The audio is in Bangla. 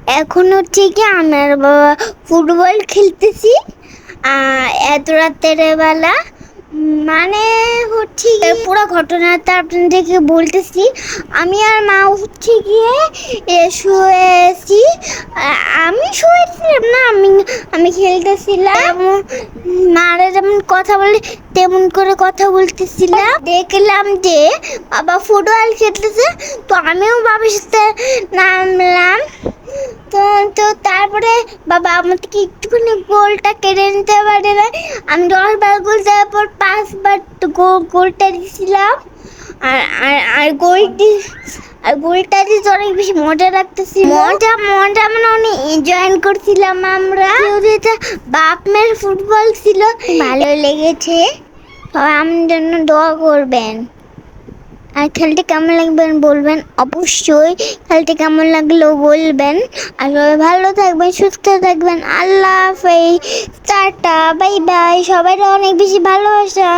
এখন হচ্ছে কি আমার বাবা ফুটবল খেলতেছি এত রাতের বেলা। মানে হচ্ছে গিয়ে পুরো ঘটনাটা আপনাদেরকে বলতেছি। আমি আর মা হচ্ছে গিয়ে শুয়েছি। আমি শুয়েছিলাম না, আমি খেলতেছিলাম। মারা যেমন কথা বলে তেমন করে কথা বলতেছিলাম। দেখলাম যে বাবা ফুটবল খেলতেছে, তো আমিও বাবার সাথে নামলাম। তো তো তারপরে বাবা আমার থেকে একটুখানি গোলটা কেড়ে নিতে পারে না। আমি 10 বার গোল দেওয়ার পর 5 বার গোলটা দিয়েছিলাম। আর আর আর গোলটা দিয়ে অনেক বেশি মজা লাগতেছিল। মজা মানে অনেক এনজয় করছিলাম আমরা। যেটা বাপ মেয়ের ফুটবল ছিল, ভালো লেগেছে। সবাই আমার জন্য দোয়া করবেন। আর খেলতে কেমন লাগবেন বলবেন, অবশ্যই খেলতে কেমন লাগলো বলবেন। আর সবাই ভালো থাকবেন, সুস্থ থাকবেন। আল্লাহ হাফেজ, টাটা, বাই বাই। সবাই অনেক বেশি ভালোবাসা।